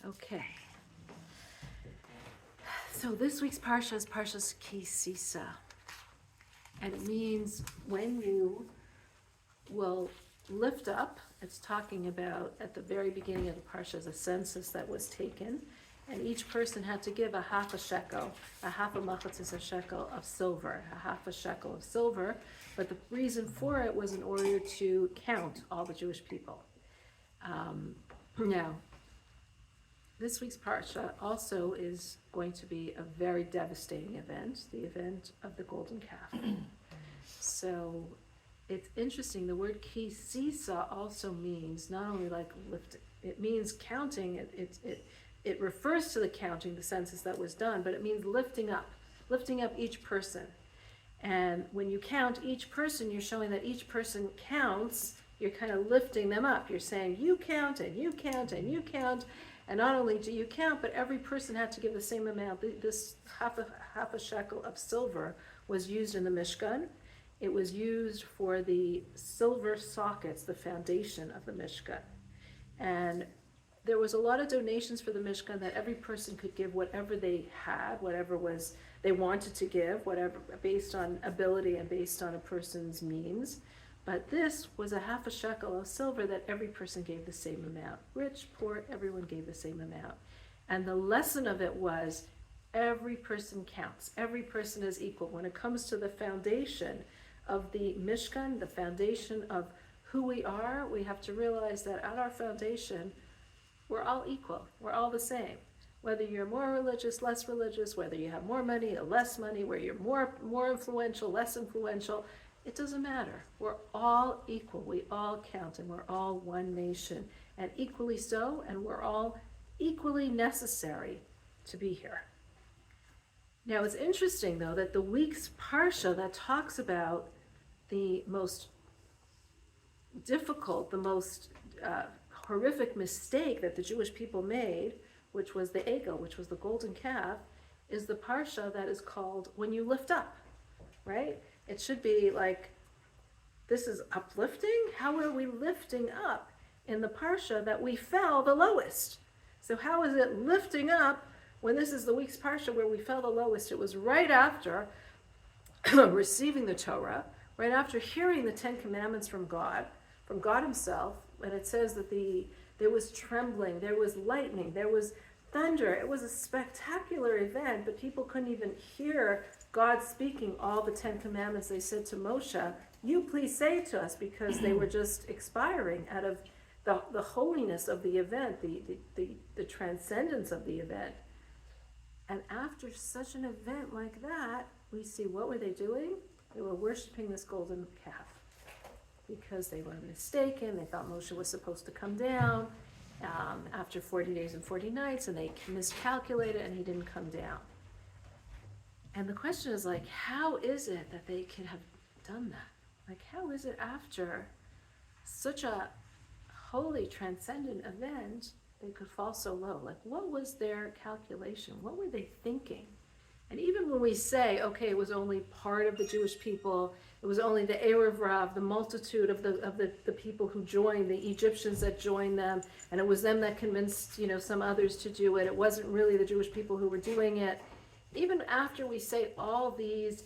Okay. So this week's parsha is Parshas Tissa, and it means when you will lift up. It's talking about at the very beginning of the parsha is a census that was taken, and each person had to give a half a shekel, a half a machatzis a shekel of silver, a half a shekel of silver. But the reason for it was in order to count all the Jewish people. Now, this week's parsha also is going to be a very devastating event, the event of the golden calf. So it's interesting, the word kisisa also means not only like lifting, it means counting, it refers to the counting, the census that was done, but it means lifting up each person. And when you count each person, you're showing that each person counts, you're kind of lifting them up. You're saying, you count, and you count, and you count. And not only do you count, but every person had to give the same amount. This half a shekel of silver was used in the Mishkan. It was used for the silver sockets, the foundation of the Mishkan. And there was a lot of donations for the Mishkan that every person could give whatever they had, whatever was they wanted to give, whatever based on ability and based on a person's means. But this was a half a shekel of silver that every person gave the same amount. Rich, poor, everyone gave the same amount. And the lesson of it was every person counts. Every person is equal. When it comes to the foundation of the Mishkan, the foundation of who we are, we have to realize that at our foundation, we're all equal. We're all the same. Whether you're more religious, less religious, whether you have more money or less money, where you're more influential, less influential, it doesn't matter. We're all equal. We all count, and we're all one nation, and equally so, and we're all equally necessary to be here. Now, it's interesting, though, that the week's parsha that talks about the most difficult, the most horrific mistake that the Jewish people made, which was the egel, which was the golden calf, is the parsha that is called When You Lift Up, right? It should be like, this is uplifting? How are we lifting up in the parsha that we fell the lowest? So how is it lifting up when this is the week's parsha where we fell the lowest? It was right after receiving the Torah, right after hearing the Ten Commandments from God himself, and it says that there was trembling, there was lightning, there was thunder. It was a spectacular event, but people couldn't even hear God speaking all the 10 commandments. They said to Moshe, you please say to us, because they were just expiring out of the holiness of the event, the transcendence of the event. And after such an event like that, we see, what were they doing? They were worshiping this golden calf because they were mistaken. They thought Moshe was supposed to come down after 40 days and 40 nights, and they miscalculated, and he didn't come down. And the question is, like, how is it that they could have done that? Like, how is it after such a holy, transcendent event, they could fall so low? Like, what was their calculation? What were they thinking? And even when we say, okay, it was only part of the Jewish people, it was only the Erev Rav, the multitude of the people who joined, the Egyptians that joined them, and it was them that convinced, some others to do it. It wasn't really the Jewish people who were doing it. Even after we say all these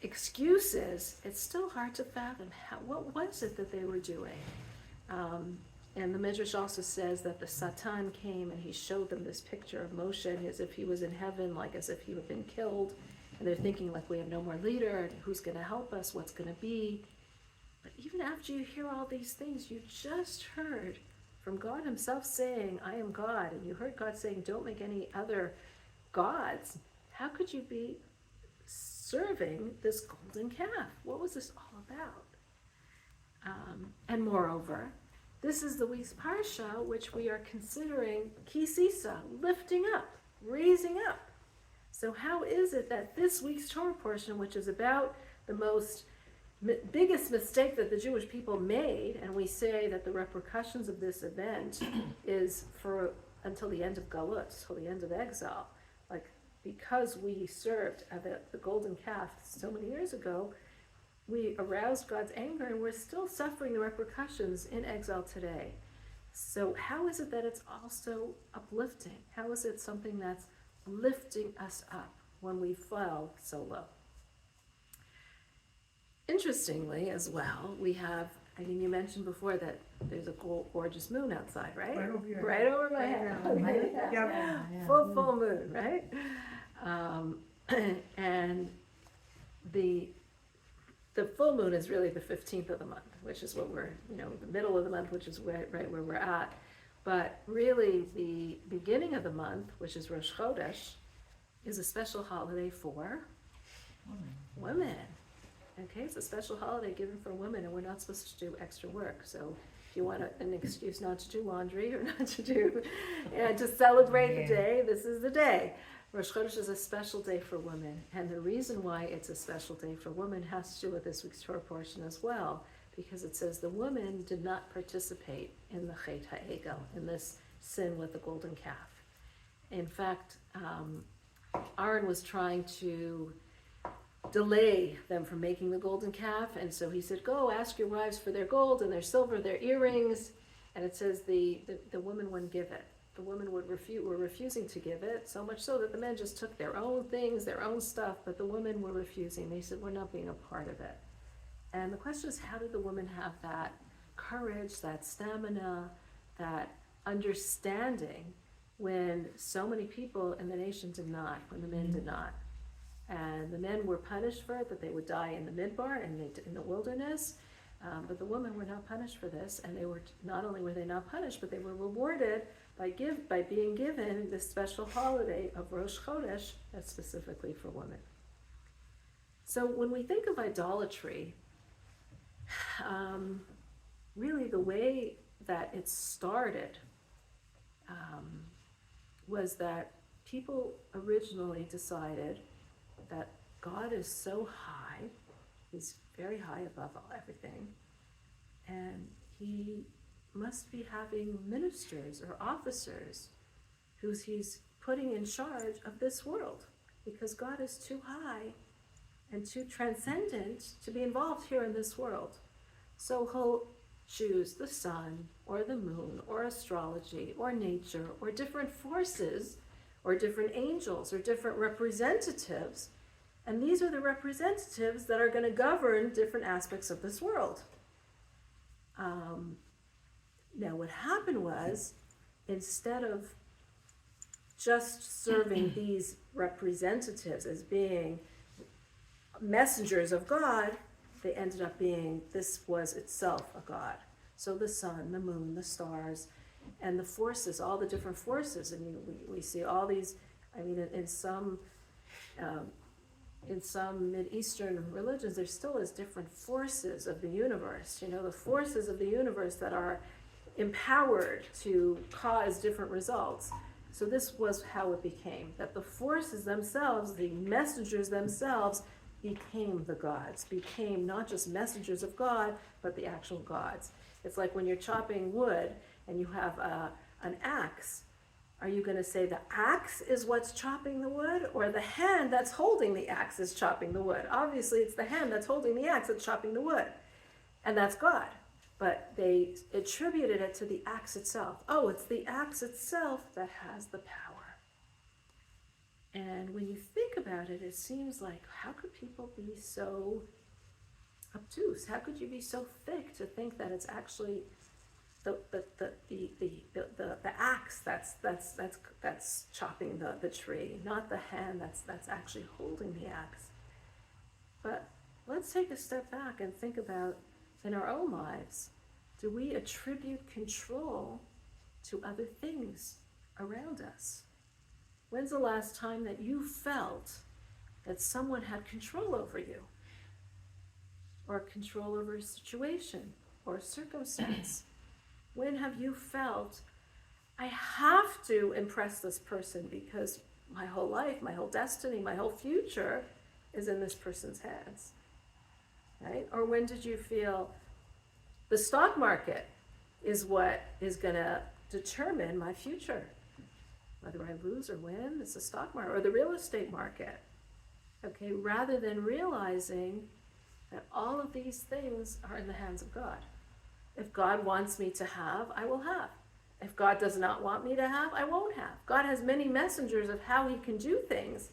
excuses, it's still hard to fathom what was it that they were doing. And the Midrash also says that the Satan came and he showed them this picture of Moshe as if he was in heaven, like as if he had been killed. And they're thinking, like, we have no more leader, who's going to help us, what's going to be? But even after you hear all these things, you just heard from God himself saying, I am God, and you heard God saying, don't make any other gods. How could you be serving this golden calf? What was this all about? And moreover, this is the week's parsha, which we are considering kisisa, lifting up, raising up. So how is it that this week's Torah portion, which is about the biggest mistake that the Jewish people made, and we say that the repercussions of this event is until the end of Galut, till the end of exile, like, because we served the golden calf so many years ago, we aroused God's anger, and we're still suffering the repercussions in exile today. So how is it that it's also uplifting? How is it something that's lifting us up when we fell so low? Interestingly, as well, we have, I mean, you mentioned before that there's a gorgeous moon outside, right? Right over your Right over my head. Yeah. Full moon, right? And the full moon is really the 15th of the month, which is what we're, the middle of the month, which is right where we're at. But really, the beginning of the month, which is Rosh Chodesh, is a special holiday for women. Okay, it's a special holiday given for women, and we're not supposed to do extra work. So if you want an excuse not to do laundry or not to do, and to celebrate the day, this is the day. Rosh Chodesh is a special day for women, and the reason why it's a special day for women has to do with this week's Torah portion as well, because it says the women did not participate in the Chet HaEgel, in this sin with the golden calf. In fact, Aaron was trying to delay them from making the golden calf, and so he said, go ask your wives for their gold and their silver, their earrings, and it says the women wouldn't give it. The women were refusing to give it, so much so that the men just took their own things, their own stuff, but the women were refusing. They said, we're not being a part of it. And the question is, how did the women have that courage, that stamina, that understanding when so many people in the nation did not, when the men did not? And the men were punished for it, that they would die in the midbar, in the wilderness. But the women were not punished for this, and they were, not only were they not punished, but they were rewarded by being given this special holiday of Rosh Chodesh that's specifically for women. So when we think of idolatry, really the way that it started was that people originally decided that God is so high, he's very high above everything, and he must be having ministers or officers who he's putting in charge of this world, because God is too high and too transcendent to be involved here in this world. So he'll choose the sun or the moon or astrology or nature or different forces or different angels or different representatives, and these are the representatives that are going to govern different aspects of this world. Now what happened was, instead of just serving these representatives as being messengers of God, they ended up being, this was itself a god. So the sun, the moon, the stars, and the forces, all the different forces, and we see all these, I mean, in some Mid-Eastern religions, there still is different forces of the universe, the forces of the universe that are empowered to cause different results. So this was how it became, that the forces themselves, the messengers themselves, became the gods, became not just messengers of God, but the actual gods. It's like when you're chopping wood and you have an axe. Are you going to say the axe is what's chopping the wood, or the hand that's holding the axe is chopping the wood? Obviously, it's the hand that's holding the axe that's chopping the wood, and that's God. But they attributed it to the axe itself. Oh, it's the axe itself that has the power. And when you think about it, it seems like, how could people be so obtuse? How could you be so thick to think that it's actually the axe that's chopping the tree, not the hand that's actually holding the axe? But let's take a step back and think about, in our own lives, do we attribute control to other things around us? When's the last time that you felt that someone had control over you, or control over a situation or a circumstance? When have you felt, I have to impress this person because my whole life, my whole destiny, my whole future is in this person's hands, right? Or when did you feel, the stock market is what is going to determine my future? Whether I lose or win, it's the stock market, or the real estate market. Okay, rather than realizing that all of these things are in the hands of God. If God wants me to have, I will have. If God does not want me to have, I won't have. God has many messengers of how he can do things.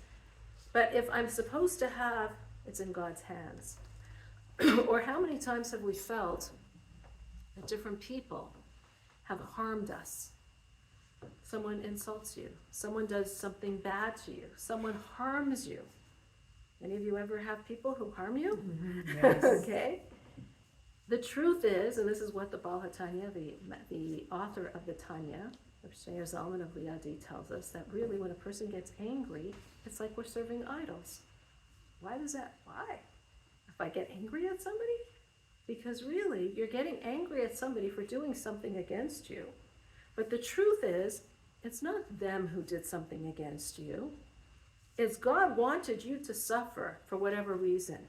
But if I'm supposed to have, it's in God's hands. Or how many times have we felt that different people have harmed us? Someone insults you. Someone does something bad to you. Someone harms you. Any of you ever have people who harm you? Yes. Okay. The truth is, and this is what the Baal HaTanya, the author of the Tanya, of Shneur Zalman of Liadi, tells us, that really when a person gets angry, it's like we're serving idols. Why? If I get angry at somebody? Because really, you're getting angry at somebody for doing something against you. But the truth is, it's not them who did something against you. It's God wanted you to suffer for whatever reason.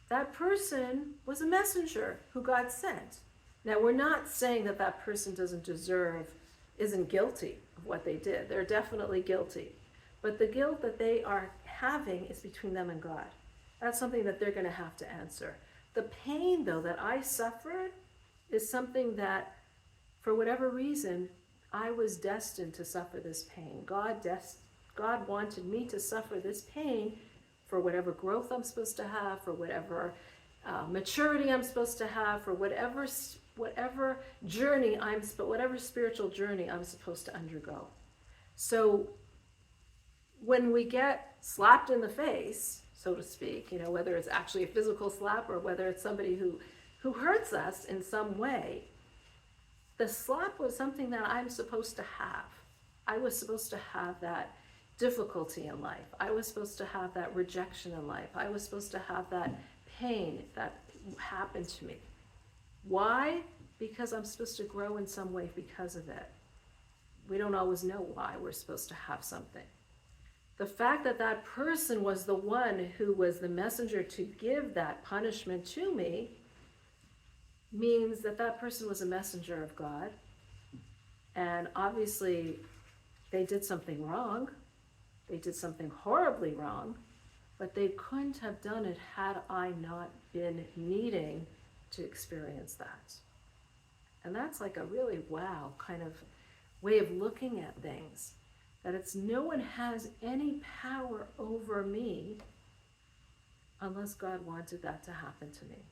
That person was a messenger who God sent. Now, we're not saying that that person isn't guilty of what they did. They're definitely guilty. But the guilt that they are having is between them and God. That's something that they're going to have to answer. The pain, though, that I suffered is something that, for whatever reason, I was destined to suffer this pain. God wanted me to suffer this pain for whatever growth I'm supposed to have, for whatever maturity I'm supposed to have, for whatever journey whatever spiritual journey I'm supposed to undergo. So when we get slapped in the face, so to speak, whether it's actually a physical slap or whether it's somebody who hurts us in some way, the slap was something that I'm supposed to have. I was supposed to have that difficulty in life. I was supposed to have that rejection in life. I was supposed to have that pain that happened to me. Why? Because I'm supposed to grow in some way because of it. We don't always know why we're supposed to have something. The fact that that person was the one who was the messenger to give that punishment to me means that that person was a messenger of God. And obviously, they did something wrong. They did something horribly wrong, but they couldn't have done it had I not been needing to experience that. And that's like a really wow kind of way of looking at things, that it's no one has any power over me unless God wanted that to happen to me.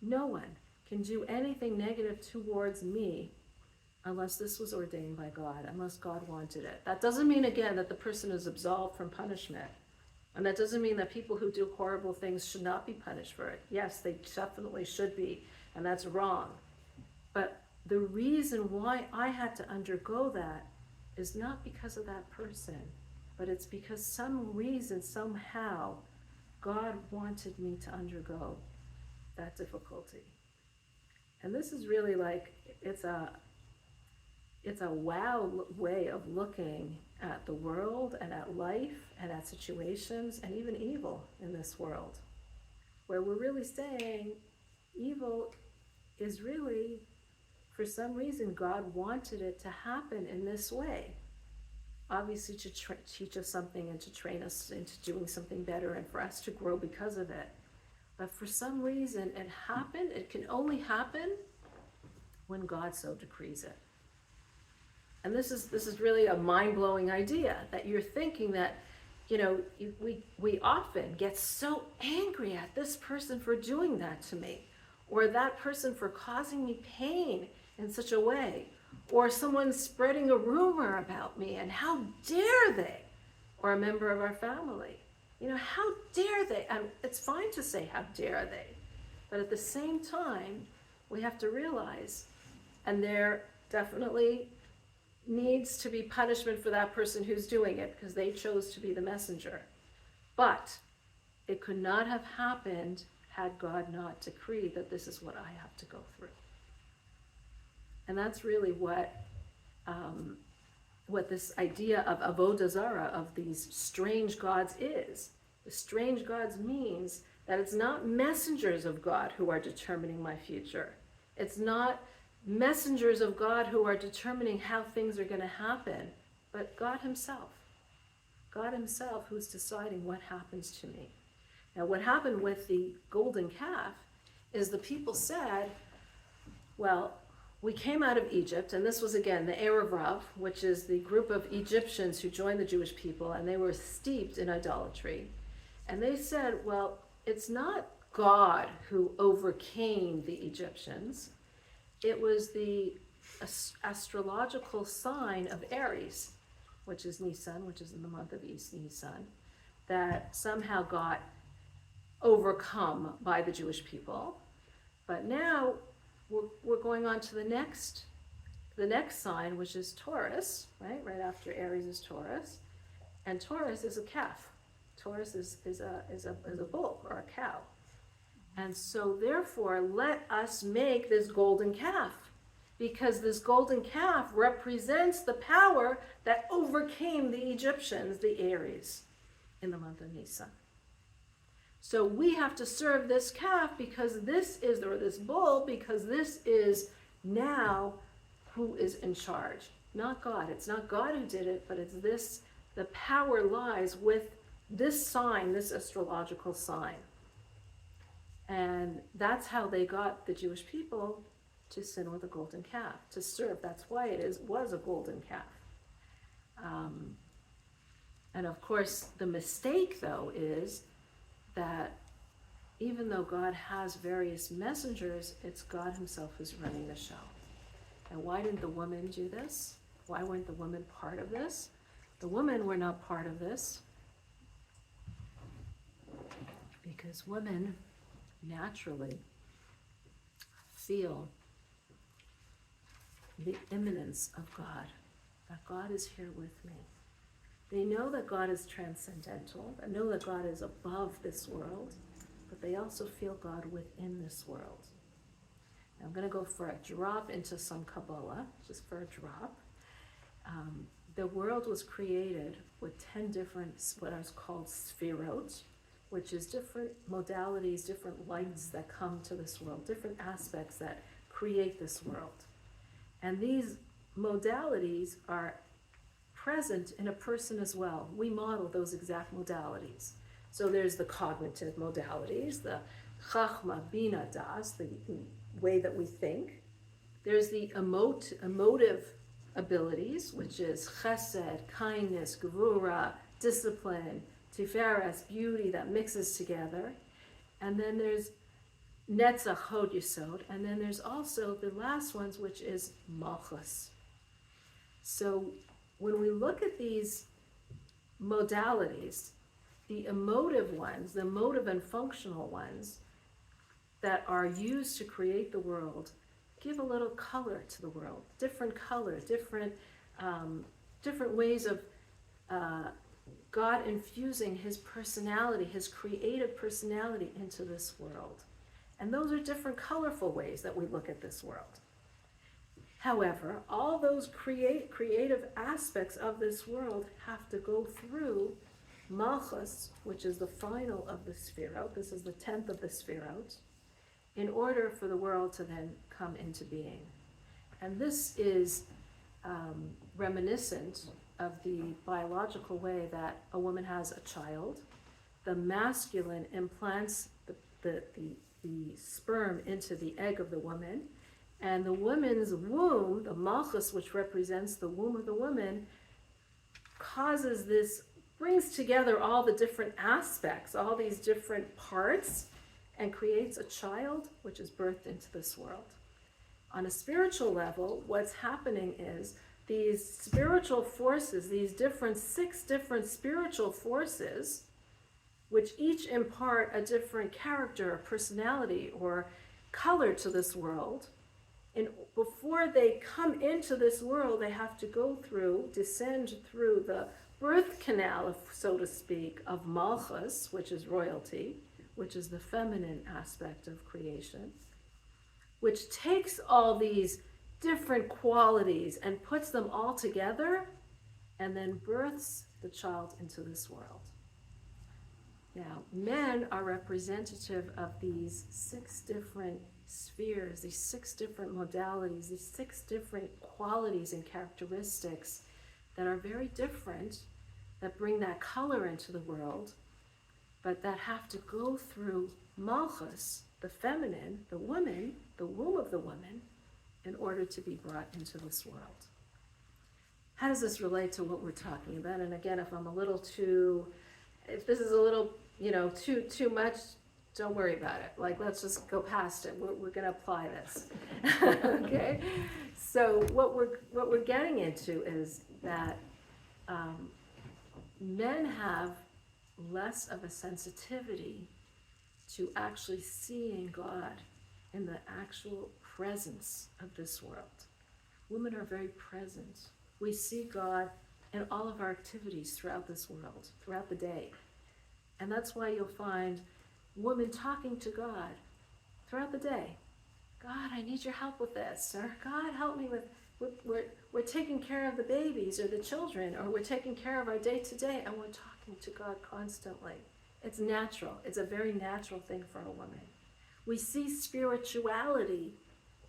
No one can do anything negative towards me unless this was ordained by God, unless God wanted it. That doesn't mean, again, that the person is absolved from punishment. And that doesn't mean that people who do horrible things should not be punished for it. Yes, they definitely should be, and that's wrong. But the reason why I had to undergo that is not because of that person, but it's because some reason, somehow, God wanted me to undergo that difficulty. And this is really like, it's a wow way of looking at the world and at life and at situations and even evil in this world, where we're really saying evil is really, for some reason, God wanted it to happen in this way. Obviously to teach us something and to train us into doing something better and for us to grow because of it. But for some reason it happened. It can only happen when God so decrees it. And this is really a mind-blowing idea, that you're thinking that, we often get so angry at this person for doing that to me, or that person for causing me pain in such a way, or someone spreading a rumor about me, and how dare they, or a member of our family, how dare they? And it's fine to say, how dare they? But at the same time, we have to realize, and there definitely needs to be punishment for that person who's doing it because they chose to be the messenger. But it could not have happened had God not decreed that this is what I have to go through. And that's really what this idea of avodah zarah, of these strange gods, is. The strange gods means that it's not messengers of God who are determining my future. It's not messengers of God who are determining how things are going to happen, but God himself. God himself who's deciding what happens to me. Now, what happened with the golden calf is the people said, well, we came out of Egypt, and this was again the Erev Rav, which is the group of Egyptians who joined the Jewish people, and they were steeped in idolatry. And they said, well, it's not God who overcame the Egyptians. It was the astrological sign of Aries, which is Nisan, which is in the month of Nisan, that somehow got overcome by the Jewish people. But now we're going on to the next sign, which is Taurus, right? Right after Aries is Taurus, and Taurus is a calf. Taurus is a bull or a cow. And so therefore, let us make this golden calf, because this golden calf represents the power that overcame the Egyptians, the Aries, in the month of Nisan. So we have to serve this calf because this is, or this bull, because this is now who is in charge. Not God. It's not God who did it, but it's this, the power lies with this sign, this astrological sign. And that's how they got the Jewish people to sin with a golden calf, to serve. That's why was a golden calf. And of course, the mistake, though, is that even though God has various messengers, it's God himself who's running the show. And why didn't the women do this? Why weren't the women part of this? The women were not part of this because women naturally feel the imminence of God, that God is here with me. They know that God is transcendental, they know that God is above this world, but they also feel God within this world. Now I'm going to go for a drop into some Kabbalah, just for a drop. The world was created with 10 different, what is called sphirot, which is different modalities, different lights that come to this world, different aspects that create this world. And these modalities are present in a person as well. We model those exact modalities. So there's the cognitive modalities, the chachma, bina, das, the way that we think. There's the emotive abilities, which is chesed, kindness, gevura, discipline, tiferes, beauty that mixes together. And then there's netzach, hod, yesod. And then there's also the last ones, which is malchus. So when we look at these modalities, the emotive ones, the emotive and functional ones that are used to create the world, give a little color to the world, different color, different ways of God infusing his personality, his creative personality into this world. And those are different colorful ways that we look at this world. However, all those creative aspects of this world have to go through Malchus, which is the final of the Sphirot. This is the 10th of the Sphirot, in order for the world to then come into being. And this is reminiscent of the biological way that a woman has a child. The masculine implants the sperm into the egg of the woman, and the woman's womb, the malchus, which represents the womb of the woman, causes this, brings together all the different aspects, all these different parts, and creates a child which is birthed into this world. On a spiritual level, what's happening is these spiritual forces, these six different spiritual forces, which each impart a different character or personality or color to this world. And before they come into this world, they have to descend through the birth canal, so to speak, of Malchus, which is royalty, which is the feminine aspect of creation, which takes all these different qualities and puts them all together and then births the child into this world. Now, men are representative of these 6 different spheres, these 6 different modalities, these 6 different qualities and characteristics that are very different, that bring that color into the world, but that have to go through Malchus, the feminine, the woman, the womb of the woman, in order to be brought into this world. How does this relate to what we're talking about? And again, if this is a little, too much, don't worry about it. Like, let's just go past it. We're going to apply this. Okay? So what we're getting into is that men have less of a sensitivity to actually seeing God in the actual presence of this world. Women are very present. We see God in all of our activities throughout this world, throughout the day. And that's why you'll find women talking to God throughout the day. God, I need your help with this. Or God, help me we're taking care of the babies or the children, or we're taking care of our day-to-day, and we're talking to God constantly. It's natural. It's a very natural thing for a woman. We see spirituality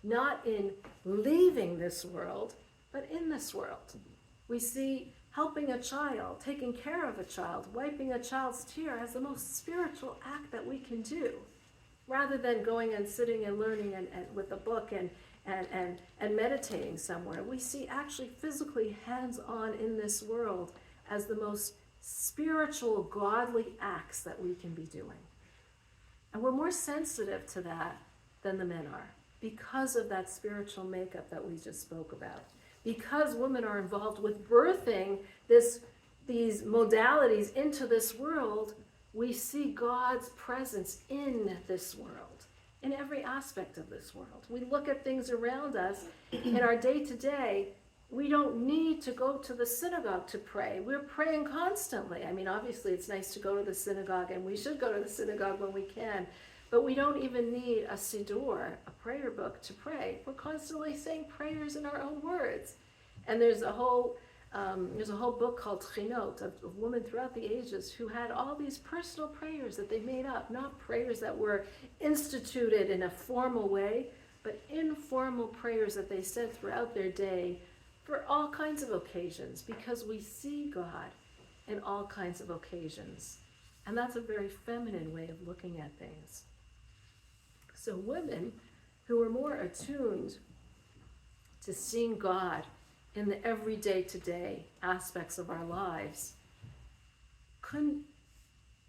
not in leaving this world, but in this world. We see helping a child, taking care of a child, wiping a child's tear as the most spiritual act that we can do, rather than going and sitting and learning and with a book and meditating somewhere. We see actually physically hands-on in this world as the most spiritual, godly acts that we can be doing. And we're more sensitive to that than the men are, because of that spiritual makeup that we just spoke about. Because women are involved with birthing these modalities into this world, we see God's presence in this world, in every aspect of this world. We look at things around us in our day-to-day. We don't need to go to the synagogue to pray. We're praying constantly. I mean, obviously it's nice to go to the synagogue, and we should go to the synagogue when we can, but we don't even need a siddur, a prayer book, to pray. We're constantly saying prayers in our own words. And there's a whole book called Chinot of women throughout the ages who had all these personal prayers that they made up, not prayers that were instituted in a formal way, but informal prayers that they said throughout their day for all kinds of occasions, because we see God in all kinds of occasions. And that's a very feminine way of looking at things. So women who are more attuned to seeing God in the everyday to-day aspects of our lives couldn't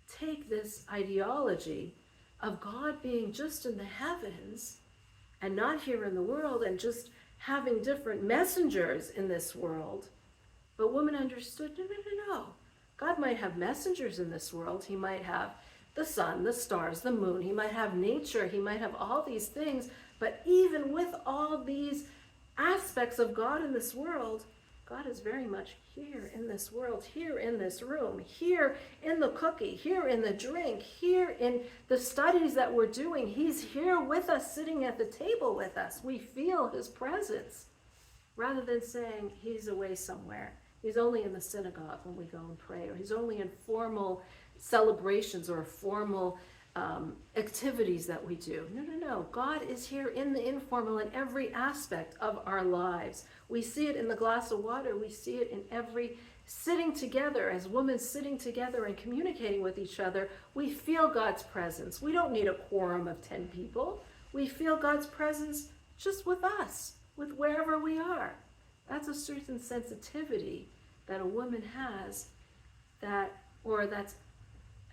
take this ideology of God being just in the heavens and not here in the world, and just having different messengers in this world. But women understood, no. God might have messengers in this world. He might have the sun, the stars, the moon. He might have nature. He might have all these things. But even with all these aspects of God in this world, God is very much here in this world, here in this room, here in the cookie, here in the drink, here in the studies that we're doing. He's here with us, sitting at the table with us. We feel his presence, rather than saying he's away somewhere. He's only in the synagogue when we go and pray, or he's only in formal celebrations or formal activities that we do. No. God is here in the informal, in every aspect of our lives. We see it in the glass of water. We see it in every sitting together, as women sitting together and communicating with each other. We feel God's presence. We don't need a quorum of 10 people. We feel God's presence just with us, with wherever we are. That's a certain sensitivity that a woman has, I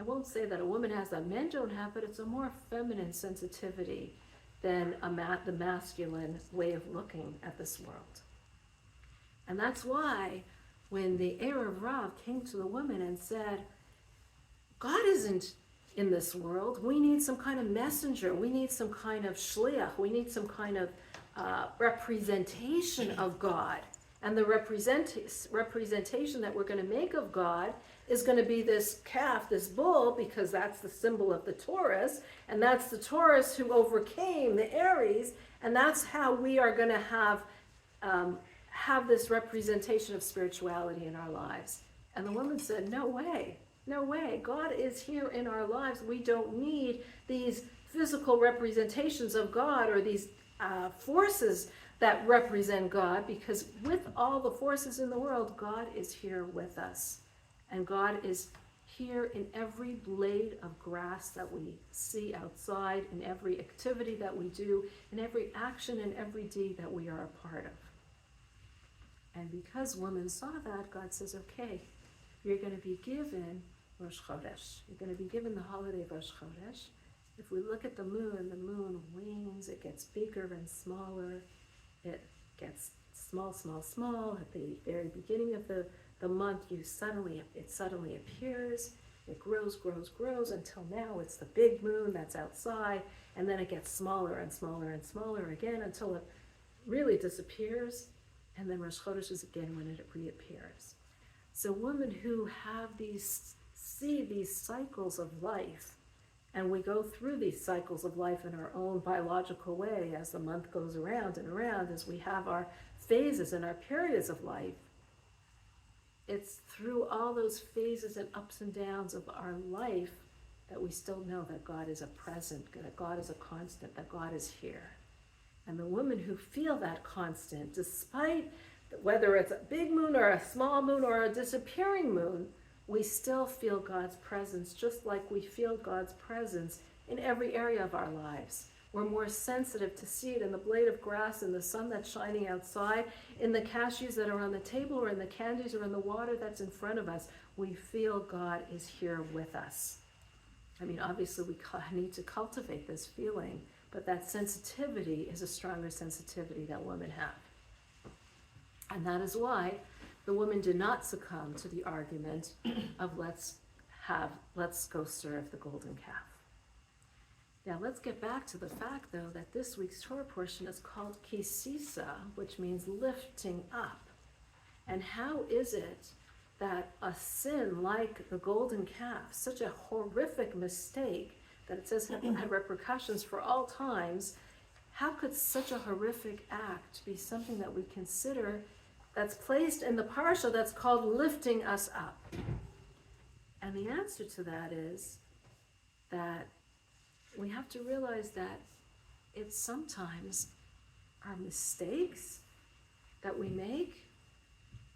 won't say that a woman has that men don't have, but it's a more feminine sensitivity than the masculine way of looking at this world. And that's why when the Erev Rav came to the women and said, God isn't in this world. We need some kind of messenger. We need some kind of shliach. We need some kind of representation of God. And the representation that we're going to make of God is going to be this calf, this bull, because that's the symbol of the Taurus, and that's the Taurus who overcame the Aries, and that's how we are going to have this representation of spirituality in our lives. And the woman said, no way. God is here in our lives. We don't need these physical representations of God, or these forces that represent God, because with all the forces in the world, God is here with us. And God is here in every blade of grass that we see outside, in every activity that we do, in every action and every deed that we are a part of. And because women saw that, God says, okay, you're going to be given Rosh Chodesh. You're going to be given the holiday of Rosh Chodesh. If we look at the moon wanes, it gets bigger and smaller. It gets small, small, small. At the very beginning of the month, it suddenly appears. It grows, grows, grows until now it's the big moon that's outside, and then it gets smaller and smaller and smaller again until it really disappears, and then Rosh Chodesh is again when it reappears. So women who see these cycles of life, and we go through these cycles of life in our own biological way as the month goes around and around, as we have our phases and our periods of life. It's through all those phases and ups and downs of our life that we still know that God is a present, that God is a constant, that God is here. And the women who feel that constant, despite whether it's a big moon or a small moon or a disappearing moon, we still feel God's presence, just like we feel God's presence in every area of our lives. We're more sensitive to see it in the blade of grass, in the sun that's shining outside, in the cashews that are on the table, or in the candies, or in the water that's in front of us. We feel God is here with us. I mean, obviously we need to cultivate this feeling, but that sensitivity is a stronger sensitivity that women have. And that is why the women did not succumb to the argument of let's go serve the golden calf. Now let's get back to the fact, though, that this week's Torah portion is called Tissa, which means lifting up. And how is it that a sin like the golden calf, such a horrific mistake that it says had repercussions for all times, how could such a horrific act be something that we consider that's placed in the parsha that's called lifting us up? And the answer to that is that we have to realize that it's sometimes our mistakes that we make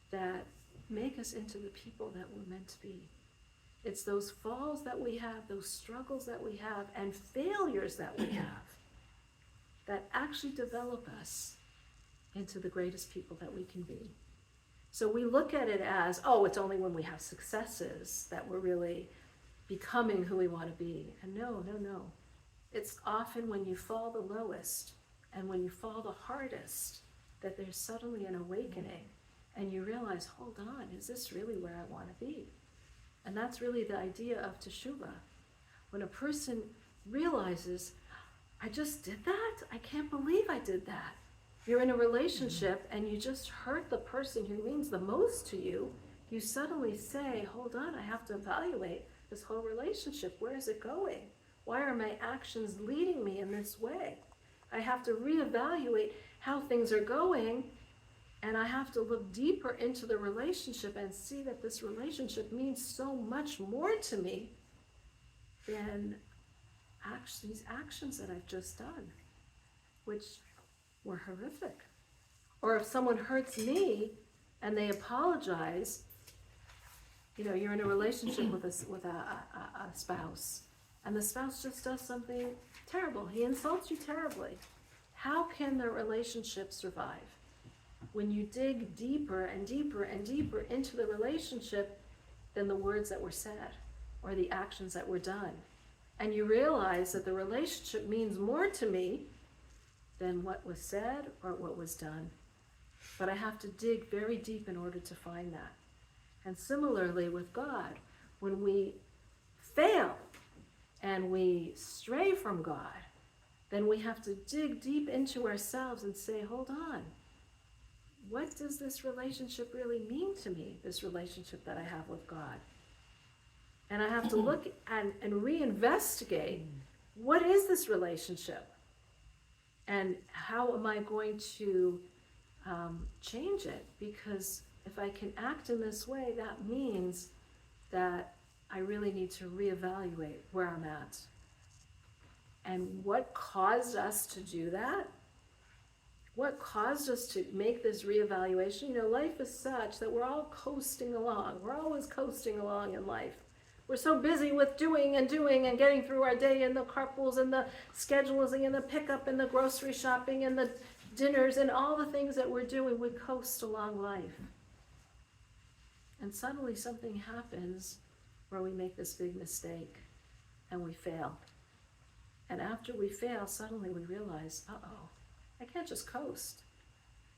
that make us into the people that we're meant to be. It's those falls that we have, those struggles that we have, and failures that we have that actually develop us into the greatest people that we can be. So we look at it as, oh, it's only when we have successes that we're really becoming who we want to be. And no. It's often when you fall the lowest and when you fall the hardest that there's suddenly an awakening and you realize, hold on, is this really where I want to be? And that's really the idea of teshuvah. When a person realizes, I just did that? I can't believe I did that. You're in a relationship and you just hurt the person who means the most to you. You suddenly say, hold on, I have to evaluate this whole relationship. Where is it going? Why are my actions leading me in this way? I have to reevaluate how things are going, and I have to look deeper into the relationship and see that this relationship means so much more to me than these actions that I've just done, which were horrific. Or if someone hurts me and they apologize, you're in a relationship with a spouse, and the spouse just does something terrible. He insults you terribly. How can the relationship survive? When you dig deeper and deeper and deeper into the relationship than the words that were said or the actions that were done. And you realize that the relationship means more to me than what was said or what was done. But I have to dig very deep in order to find that. And similarly with God, when we fail and we stray from God, then we have to dig deep into ourselves and say, hold on, what does this relationship really mean to me, this relationship that I have with God? And I have to look and reinvestigate, what is this relationship? And how am I going to change it? Because if I can act in this way, that means that I really need to reevaluate where I'm at. And what caused us to do that? What caused us to make this reevaluation? Life is such that we're all coasting along. We're always coasting along in life. We're so busy with doing and getting through our day, and the carpools and the scheduling and the pickup and the grocery shopping and the dinners and all the things that we're doing. We coast along life. And suddenly something happens where we make this big mistake and we fail. And after we fail, suddenly we realize, uh-oh, I can't just coast.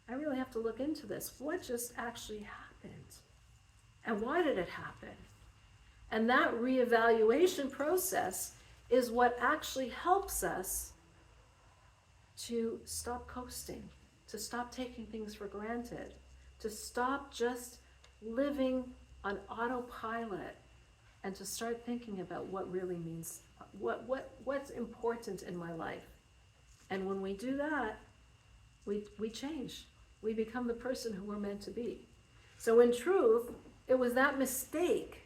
I really have to look into this. What just actually happened? And why did it happen? And that reevaluation process is what actually helps us to stop coasting, to stop taking things for granted, to stop just living on autopilot, and to start thinking about what really means, what's important in my life. And when we do that, we change. We become the person who we're meant to be. So in truth, it was that mistake,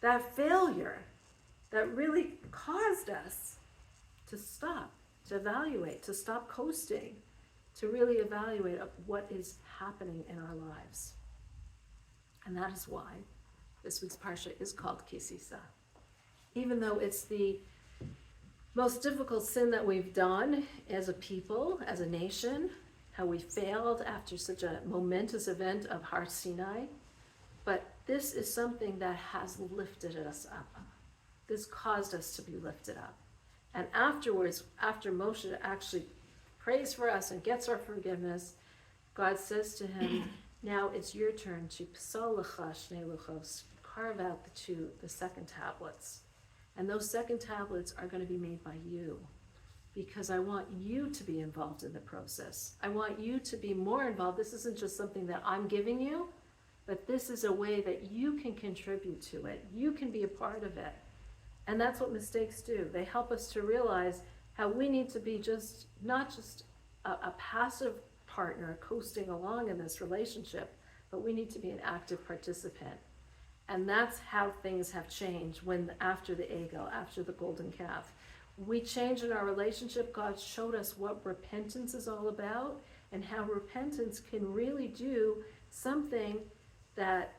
that failure, that really caused us to stop, to evaluate, to stop coasting, to really evaluate what is happening in our lives. And that is why this week's Parsha is called Tissa. Even though it's the most difficult sin that we've done as a people, as a nation, how we failed after such a momentous event of Har Sinai, but this is something that has lifted us up. This caused us to be lifted up. And afterwards, after Moshe actually prays for us and gets our forgiveness, God says to him, now it's your turn to psal lecha shnei luchos, carve out the second tablets. And those second tablets are going to be made by you, because I want you to be involved in the process. I want you to be more involved. This isn't just something that I'm giving you, but this is a way that you can contribute to it. You can be a part of it. And that's what mistakes do. They help us to realize how we need to be not just a passive partner coasting along in this relationship, but we need to be an active participant. And that's how things have changed after the Egel, after the golden calf. We changed in our relationship. God showed us what repentance is all about and how repentance can really do something that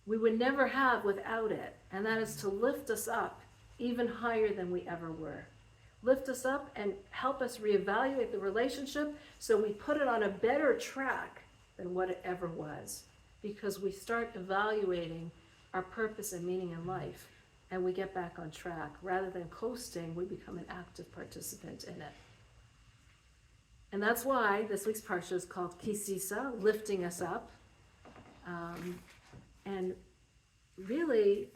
we would never have without it. And that is to lift us up even higher than we ever were. Lift us up and help us reevaluate the relationship so we put it on a better track than what it ever was. Because we start evaluating our purpose and meaning in life, and we get back on track. Rather than coasting, we become an active participant in it. And that's why this week's Parsha is called Tissa, lifting us up. And really,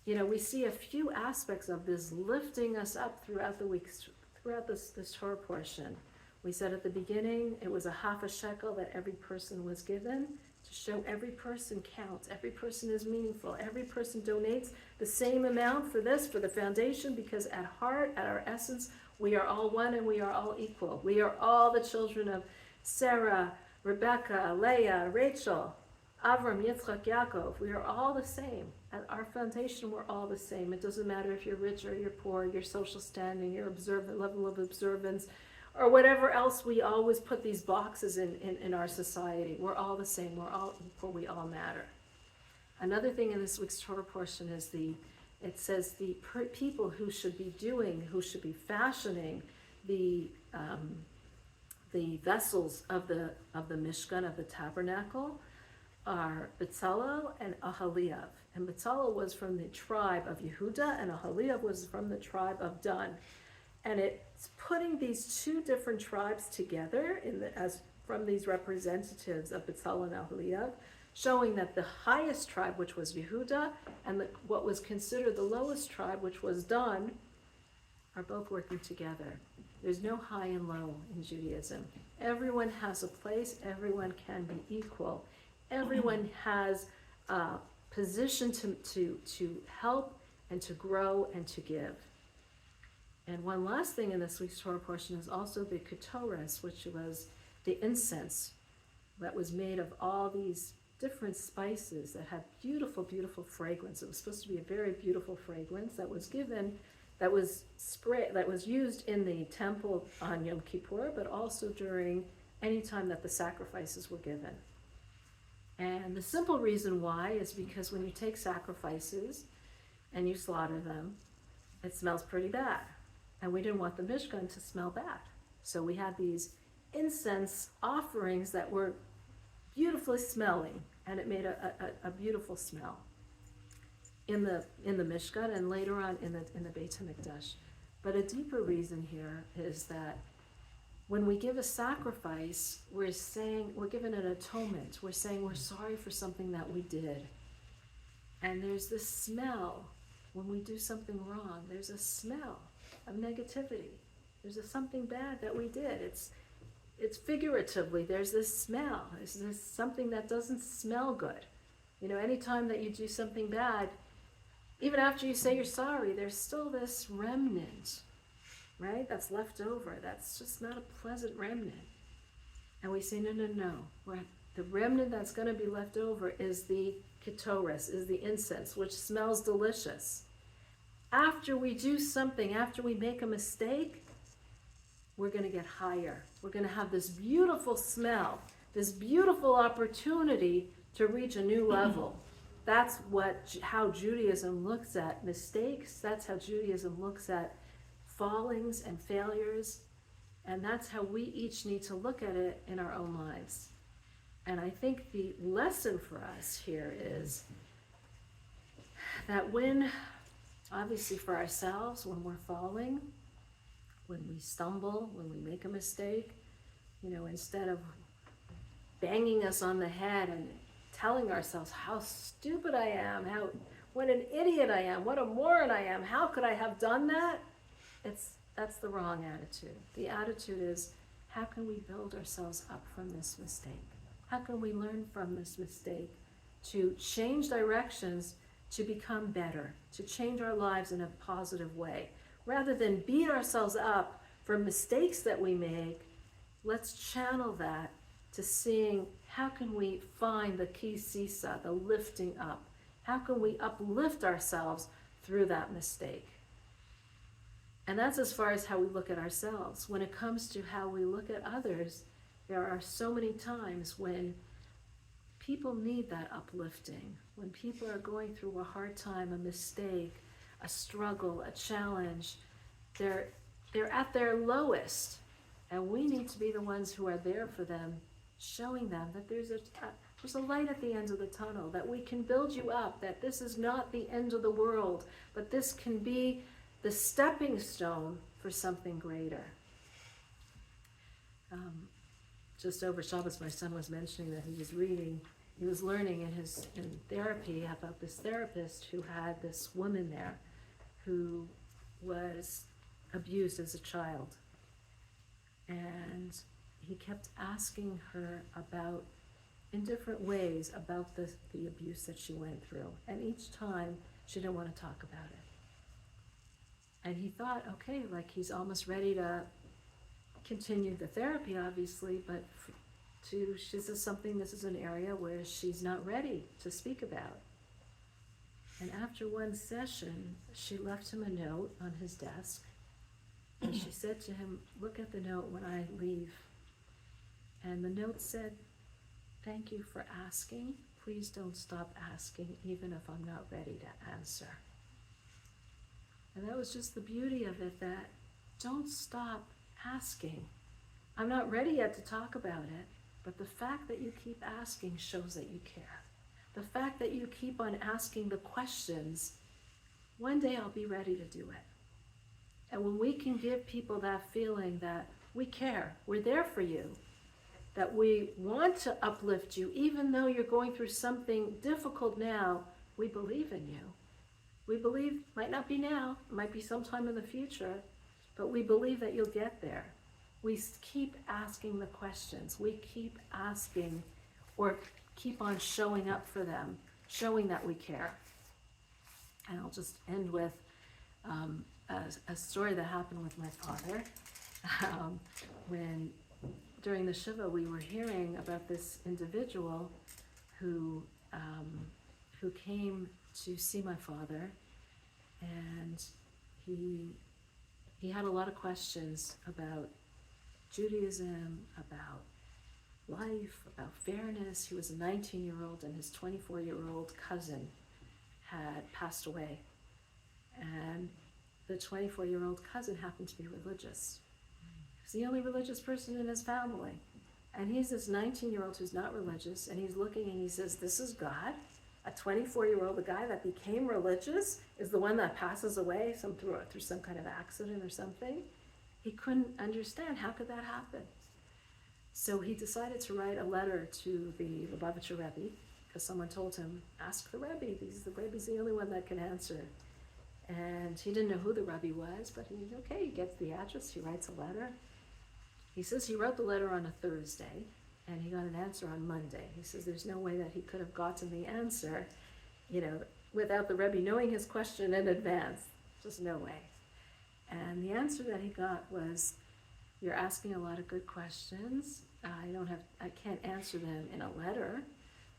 we see a few aspects of this lifting us up throughout the weeks, throughout this Torah portion. We said at the beginning, it was a half a shekel that every person was given to show every person counts, every person is meaningful, every person donates the same amount for the foundation, because at heart, at our essence, we are all one and we are all equal. We are all the children of Sarah, Rebecca, Leah, Rachel, Avram, Yitzchak, Yaakov. We are all the same. At our foundation, we're all the same. It doesn't matter if you're rich or you're poor, your social standing, your level of observance, or whatever else. We always put these boxes in our society. We're all the same. We're all equal. We all matter. Another thing in this week's Torah portion is it says the people who should be fashioning the vessels of the Mishkan, of the tabernacle, are Bezalel and Ahaliav. And Bezalel was from the tribe of Yehuda, and Ahaliav was from the tribe of Dan. And it's putting these two different tribes together as from these representatives of Bezalel and Ahaliav, showing that the highest tribe, which was Yehuda, and what was considered the lowest tribe, which was Dan, are both working together. There's no high and low in Judaism. Everyone has a place. Everyone can be equal. Everyone has a position to help and to grow and to give. And one last thing in this week's Torah portion is also the ketores, which was the incense that was made of all these different spices that had beautiful, beautiful fragrance. It was supposed to be a very beautiful fragrance that was used in the temple on Yom Kippur, but also during any time that the sacrifices were given. And the simple reason why is because when you take sacrifices, and you slaughter them, it smells pretty bad. And we didn't want the Mishkan to smell bad. So we had these incense offerings that were beautifully smelling, and it made a beautiful smell in the Mishkan and later on in the Beit HaMikdash. But a deeper reason here is that when we give a sacrifice, we're given an atonement. We're saying we're sorry for something that we did. And there's this smell when we do something wrong. There's a smell of negativity. There's something bad that we did. It's figuratively, there's this smell. There's this something that doesn't smell good. Anytime that you do something bad, even after you say you're sorry, there's still this remnant, right? That's left over. That's just not a pleasant remnant. And we say, no. The remnant that's going to be left over is the ketoris, is the incense, which smells delicious. After we do something, after we make a mistake, we're going to get higher. We're going to have this beautiful smell, this beautiful opportunity to reach a new level. That's how Judaism looks at mistakes. That's how Judaism looks at fallings and failures. And that's how we each need to look at it in our own lives. And I think the lesson for us here is that obviously for ourselves, when we're falling, when we stumble, when we make a mistake, instead of banging us on the head and telling ourselves how stupid I am, what an idiot I am, what a moron I am, how could I have done that? That's the wrong attitude. The attitude is, how can we build ourselves up from this mistake? How can we learn from this mistake to change directions, to become better, to change our lives in a positive way? Rather than beat ourselves up for mistakes that we make, let's channel that to seeing how can we find the Tissa, the lifting up. How can we uplift ourselves through that mistake? And that's as far as how we look at ourselves. When it comes to how we look at others, there are so many times when people need that uplifting, when people are going through a hard time, a mistake, a struggle, a challenge. They're at their lowest, and we need to be the ones who are there for them, showing them that there's a light at the end of the tunnel, that we can build you up, that this is not the end of the world, but this can be the stepping stone for something greater. Just over Shabbos, my son was mentioning that he was learning in therapy about this therapist who had this woman there who was abused as a child. And he kept asking her in different ways about the abuse that she went through. And each time, she didn't want to talk about it. And he thought, okay, he's almost ready to continue the therapy, obviously, but this is an area where she's not ready to speak about. And after one session, she left him a note on his desk, and she said to him, look at the note when I leave. And the note said, thank you for asking. Please don't stop asking, even if I'm not ready to answer. And that was just the beauty of it, that don't stop asking. I'm not ready yet to talk about it, but the fact that you keep asking shows that you care. The fact that you keep on asking the questions, one day I'll be ready to do it. And when we can give people that feeling that we care, we're there for you, that we want to uplift you, even though you're going through something difficult now, we believe in you. We believe, might not be now, it might be sometime in the future, but we believe that you'll get there. We keep asking the questions. We keep asking, or keep on showing up for them, showing that we care. And I'll just end with a story that happened with my father. When during the Shiva, we were hearing about this individual who came to see my father, and he had a lot of questions about Judaism, about life, about fairness. He was a 19-year-old, and his 24-year-old cousin had passed away. And the 24-year-old cousin happened to be religious. He's the only religious person in his family. And he's this 19-year-old who's not religious, and he's looking and he says, this is God? A 24-year-old, the guy that became religious, is the one that passes away through some kind of accident or something? He couldn't understand, how could that happen? So he decided to write a letter to the Lubavitcher Rebbe, because someone told him, ask the Rebbe, the Rebbe's the only one that can answer. And he didn't know who the Rebbe was, but he gets the address, he writes a letter. He says he wrote the letter on a Thursday, and he got an answer on Monday. He says there's no way that he could have gotten the answer, without the Rebbe knowing his question in advance. Just no way. And the answer that he got was, you're asking a lot of good questions. I can't answer them in a letter.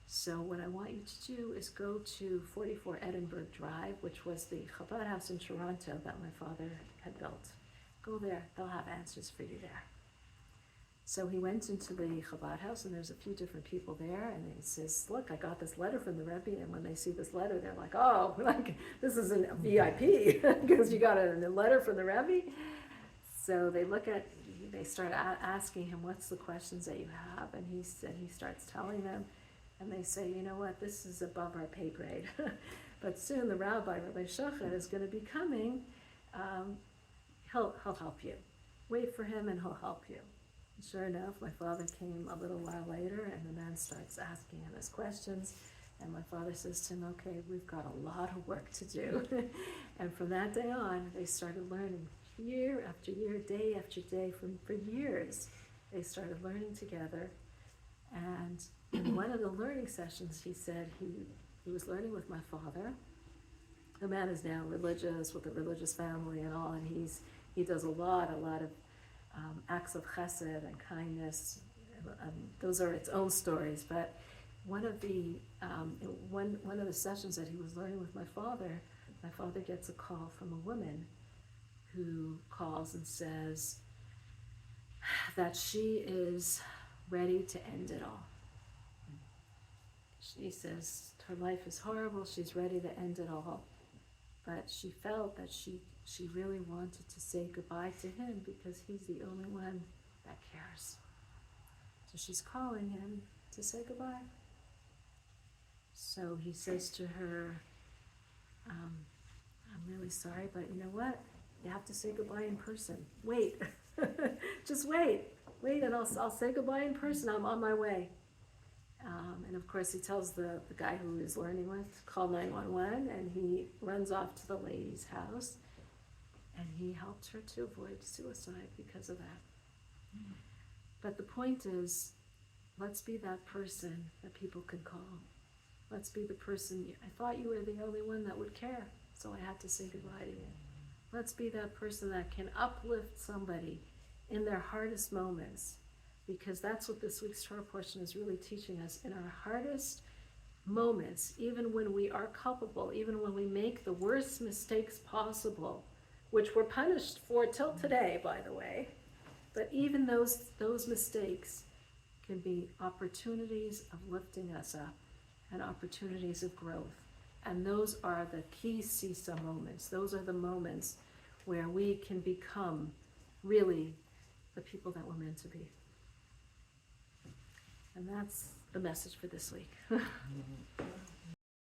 So what I want you to do is go to 44 Edinburgh Drive, which was the Chabad house in Toronto that my father had built. Go there, they'll have answers for you there. So he went into the Chabad house, and there's a few different people there, and he says, look, I got this letter from the Rebbe, and when they see this letter, they're like, oh, this isn't a VIP, because you got a letter from the Rebbe. So they start asking him, what's the questions that you have? And he starts telling them, and they say, you know what, this is above our pay grade. But soon the Rabbi Shochet, is going to be coming. He'll help you. Wait for him and he'll help you. And sure enough, my father came a little while later, and the man starts asking him his questions. And my father says to him, okay, we've got a lot of work to do. And from that day on, they started learning year after year, day after day, for years. They started learning together. And in one of the learning sessions, he said he was learning with my father. The man is now religious, with a religious family and all, and he does a lot of acts of chesed and kindness. Those are its own stories. But one of the sessions that he was learning with my father gets a call from a woman who calls and says that she is ready to end it all. She says her life is horrible, she's ready to end it all. But she felt that she really wanted to say goodbye to him, because he's the only one that cares. So she's calling him to say goodbye. So he says to her, I'm really sorry, but you know what? You have to say goodbye in person. Wait, just wait, and I'll say goodbye in person. I'm on my way. And of course, he tells the guy who he's learning with, call 911, and he runs off to the lady's house, and he helped her to avoid suicide because of that. Mm. But the point is, let's be that person that people can call. Let's be the person, I thought you were the only one that would care, so I had to say goodbye to you. Let's be that person that can uplift somebody in their hardest moments, because that's what this week's Torah portion is really teaching us. In our hardest moments, even when we are culpable, even when we make the worst mistakes possible, which we're punished for till today, by the way, but even those mistakes can be opportunities of lifting us up and opportunities of growth. And those are the key Tissa moments. Those are the moments where we can become really the people that we're meant to be. And that's the message for this week.